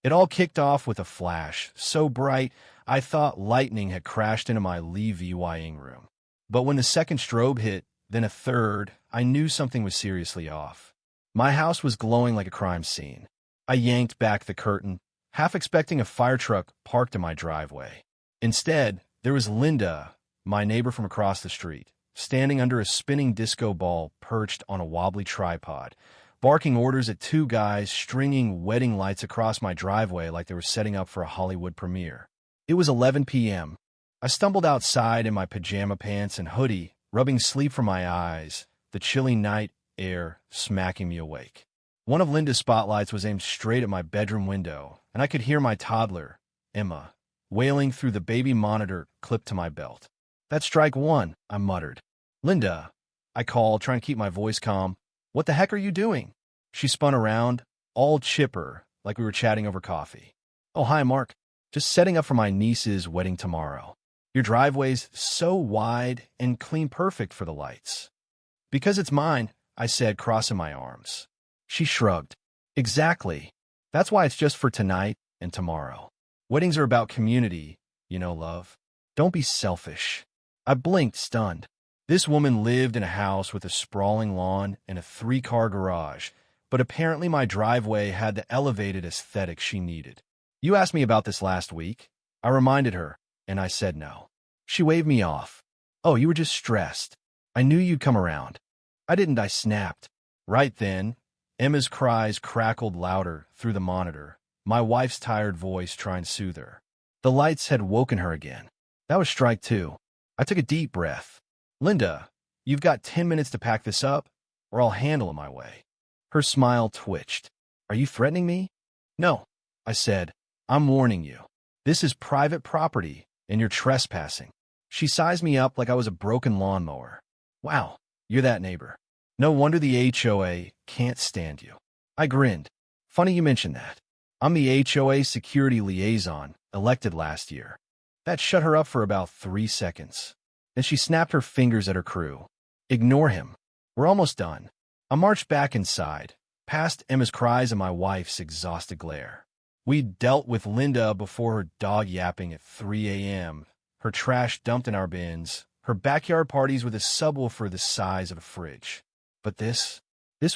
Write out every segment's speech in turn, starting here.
It all kicked off with a flash, so bright I thought lightning had crashed into my Lee VYing room. But when the second strobe hit, then a third, I knew something was seriously off. My house was glowing like a crime scene. I yanked back the curtain, half expecting a fire truck parked in my driveway. Instead, there was Linda, my neighbor from across the street, standing under a spinning disco ball perched on a wobbly tripod, barking orders at two guys stringing wedding lights across my driveway like they were setting up for a Hollywood premiere. It was 11 p.m. I stumbled outside in my pajama pants and hoodie, rubbing sleep from my eyes, the chilly night air smacking me awake. One of Linda's spotlights was aimed straight at my bedroom window, and I could hear my toddler, Emma, wailing through the baby monitor clipped to my belt. "That's strike one," I muttered. "Linda," I called, trying to keep my voice calm. "What the heck are you doing?" She spun around, all chipper, like we were chatting over coffee. "Oh, hi, Mark. Just setting up for my niece's wedding tomorrow. Your driveway's so wide and clean perfect for the lights." "Because it's mine," I said, crossing my arms. She shrugged. "Exactly. That's why it's just for tonight and tomorrow. Weddings are about community, love. Don't be selfish." I blinked, stunned. This woman lived in a house with a sprawling lawn and a 3-car garage, but apparently my driveway had the elevated aesthetic she needed. "You asked me about this last week," I reminded her, and I said no. She waved me off. "Oh, you were just stressed. I knew you'd come around." "I didn't," I snapped. Right then, Emma's cries crackled louder through the monitor, my wife's tired voice trying to soothe her. The lights had woken her again. That was strike two. I took a deep breath. "Linda, you've got 10 minutes to pack this up, or I'll handle it my way." Her smile twitched. "Are you threatening me?" "No," I said. "I'm warning you. This is private property, and you're trespassing." She sized me up like I was a broken lawnmower. "Wow, you're that neighbor. No wonder the HOA can't stand you." I grinned. "Funny you mention that. I'm the HOA security liaison, elected last year." That shut her up for about 3 seconds. Then she snapped her fingers at her crew. "Ignore him. We're almost done." I marched back inside, past Emma's cries and my wife's exhausted glare. We'd dealt with Linda before her dog yapping at 3 a.m., her trash dumped in our bins, her backyard parties with a subwoofer the size of a fridge. But this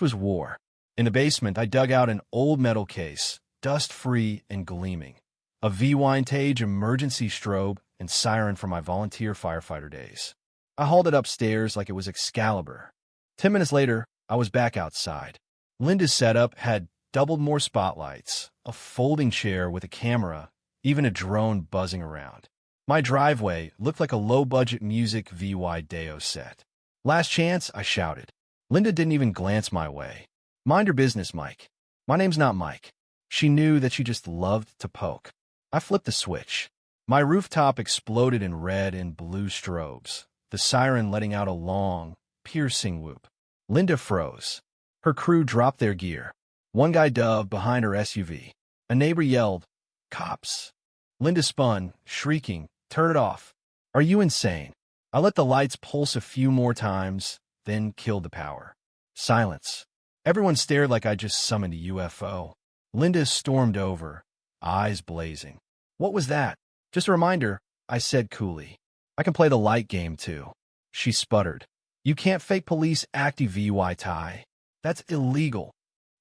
was war. In the basement, I dug out an old metal case, dust-free and gleaming, a V-Vintage emergency strobe and siren from my volunteer firefighter days. I hauled it upstairs like it was Excalibur. 10 minutes later, I was back outside. Linda's setup had doubled more spotlights, a folding chair with a camera, even a drone buzzing around. My driveway looked like a low-budget music VY Deo set. "Last chance," I shouted. Linda didn't even glance my way. "Mind your business, Mike. My name's not Mike." She knew that she just loved to poke. I flipped the switch. My rooftop exploded in red and blue strobes, the siren letting out a long, piercing whoop. Linda froze. Her crew dropped their gear. One guy dove behind her SUV. A neighbor yelled, "Cops!" Linda spun, shrieking, "Turn it off. Are you insane?" I let the lights pulse a few more times, then killed the power. Silence. Everyone stared like I just summoned a UFO. Linda stormed over, eyes blazing. "What was that?" "Just a reminder," I said coolly. "I can play the light game, too." She sputtered. "You can't fake police active VY tie. That's illegal."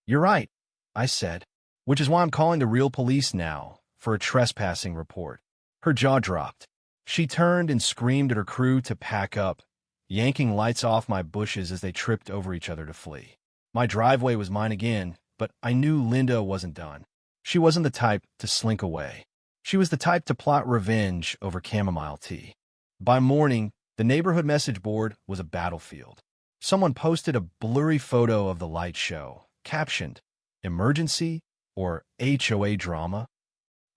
"You're right," I said, "which is why I'm calling the real police now for a trespassing report." Her jaw dropped. She turned and screamed at her crew to pack up, yanking lights off my bushes as they tripped over each other to flee. My driveway was mine again, but I knew Linda wasn't done. She wasn't the type to slink away. She was the type to plot revenge over chamomile tea. By morning, the neighborhood message board was a battlefield. Someone posted a blurry photo of the light show, captioned, "Emergency" or "HOA drama."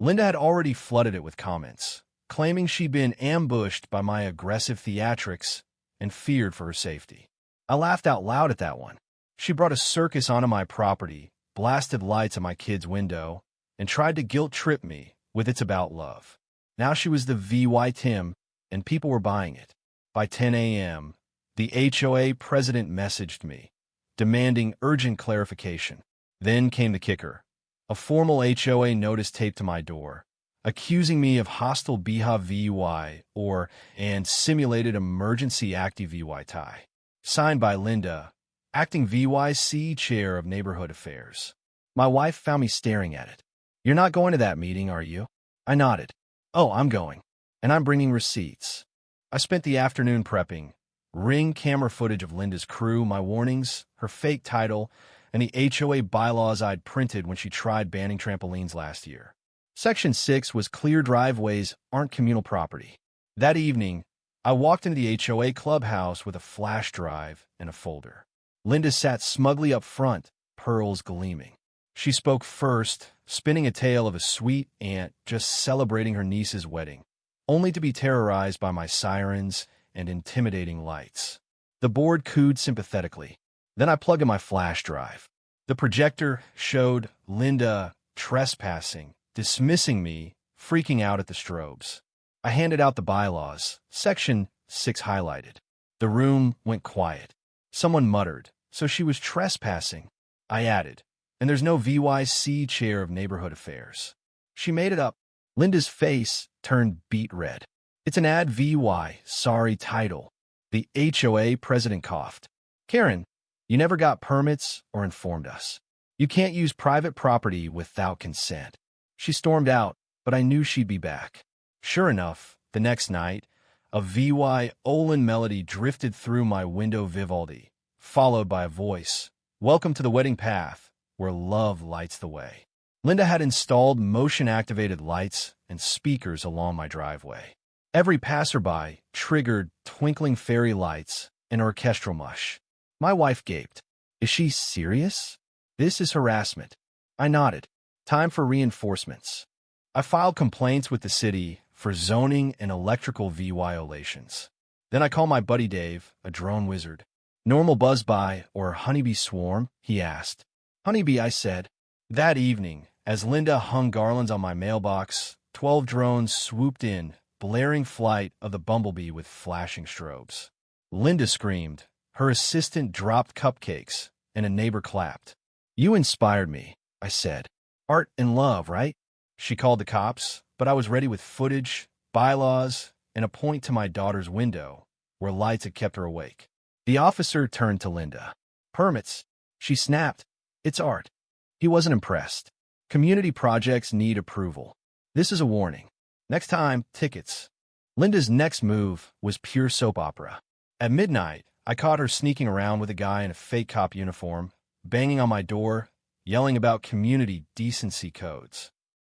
Linda had already flooded it with comments, claiming she'd been ambushed by my aggressive theatrics and feared for her safety. I laughed out loud at that one. She brought a circus onto my property, blasted lights at my kid's window, and tried to guilt-trip me with "It's about love." Now she was the VY Tim, and people were buying it. By 10 a.m., the HOA president messaged me, demanding urgent clarification. Then came the kicker. a formal HOA notice taped to my door, accusing me of hostile behavior VY or and simulated emergency active VY tie. Signed by Linda, acting VYC chair of neighborhood affairs. My wife found me staring at it. "You're not going to that meeting, are you?" I nodded. "Oh, I'm going. And I'm bringing receipts." I spent the afternoon prepping, Ring camera footage of Linda's crew, my warnings, her fake title, and the HOA bylaws I'd printed when she tried banning trampolines last year. Section 6 was clear driveways aren't communal property. That evening, I walked into the HOA clubhouse with a flash drive and a folder. Linda sat smugly up front, pearls gleaming. She spoke first, spinning a tale of a sweet aunt just celebrating her niece's wedding, only to be terrorized by my sirens and intimidating lights. The board cooed sympathetically. Then I plugged in my flash drive. The projector showed Linda trespassing, dismissing me, freaking out at the strobes. I handed out the bylaws, Section 6 highlighted. The room went quiet. Someone muttered, "So she was trespassing." I added, "And there's no VYC chair of neighborhood affairs." She made it up. Linda's face turned beet red. "It's an ad VY, sorry title." The HOA president coughed. "Karen, you never got permits or informed us. You can't use private property without consent." She stormed out, but I knew she'd be back. Sure enough, the next night, a VY Olin melody drifted through my window Vivaldi, followed by a voice, "Welcome to the wedding path, where love lights the way." Linda had installed motion-activated lights and speakers along my driveway. Every passerby triggered twinkling fairy lights and orchestral mush. My wife gaped. "Is she serious? This is harassment." I nodded. Time for reinforcements. I filed complaints with the city for zoning and electrical violations. Then I called my buddy Dave, a drone wizard. "Normal buzzby or honeybee swarm?" he asked. "Honeybee," I said. That evening, as Linda hung garlands on my mailbox, 12 drones swooped in, blaring flight of the bumblebee with flashing strobes. Linda screamed. Her assistant dropped cupcakes, and a neighbor clapped. "You inspired me," I said. "Art and love, right?" She called the cops, but I was ready with footage, bylaws, and a point to my daughter's window, where lights had kept her awake. The officer turned to Linda. "Permits." She snapped. "It's art." He wasn't impressed. "Community projects need approval. This is a warning. Next time, tickets." Linda's next move was pure soap opera. At midnight, I caught her sneaking around with a guy in a fake cop uniform, banging on my door, yelling about community decency codes.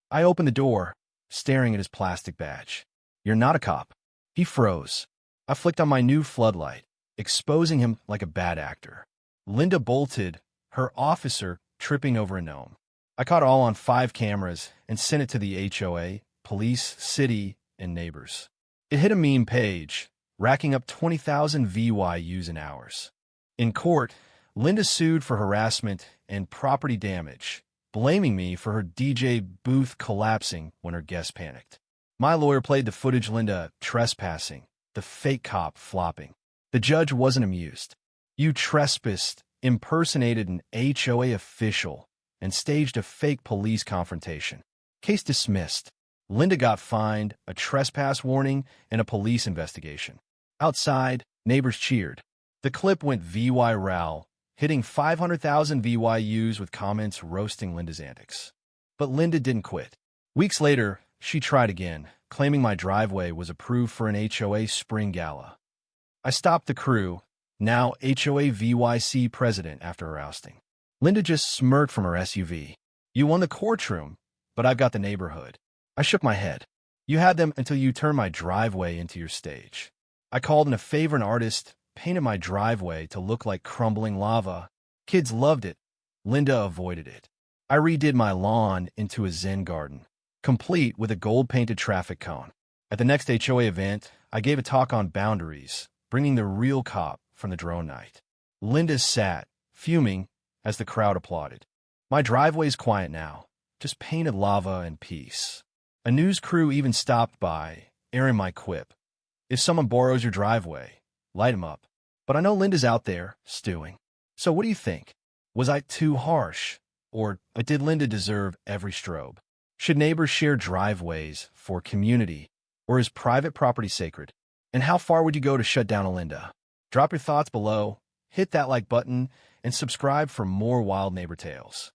I opened the door, staring at his plastic badge. "You're not a cop." He froze. I flicked on my new floodlight, exposing him like a bad actor. Linda bolted, her officer tripping over a gnome. I caught it all on 5 cameras and sent it to the HOA, police, city, and neighbors. It hit a meme page, racking up 20,000 VYUs in hours. In court, Linda sued for harassment and property damage, blaming me for her DJ booth collapsing when her guests panicked. My lawyer played the footage Linda trespassing, the fake cop flopping. The judge wasn't amused. "You trespassed, impersonated an HOA official, and staged a fake police confrontation. Case dismissed." Linda got fined, a trespass warning, and a police investigation. Outside, neighbors cheered. The clip went VY-RAL, hitting 500,000 VYUs with comments roasting Linda's antics. But Linda didn't quit. Weeks later, she tried again, claiming my driveway was approved for an HOA spring gala. I stopped the crew, now HOA VYC president, after her ousting. Linda just smirked from her SUV. "You won the courtroom, but I've got the neighborhood." I shook my head. "You had them until you turned my driveway into your stage." I called in a favor an artist, painted my driveway to look like crumbling lava. Kids loved it. Linda avoided it. I redid my lawn into a Zen garden, complete with a gold-painted traffic cone. At the next HOA event, I gave a talk on boundaries, bringing the real cop from the drone night. Linda sat, fuming, as the crowd applauded. My driveway's quiet now, just painted lava and peace. A news crew even stopped by, airing my quip. "If someone borrows your driveway, light him up." But I know Linda's out there, stewing. So what do you think? Was I too harsh? Or did Linda deserve every strobe? Should neighbors share driveways for community? Or is private property sacred? And how far would you go to shut down a Linda? Drop your thoughts below, hit that like button, and subscribe for more wild neighbor tales.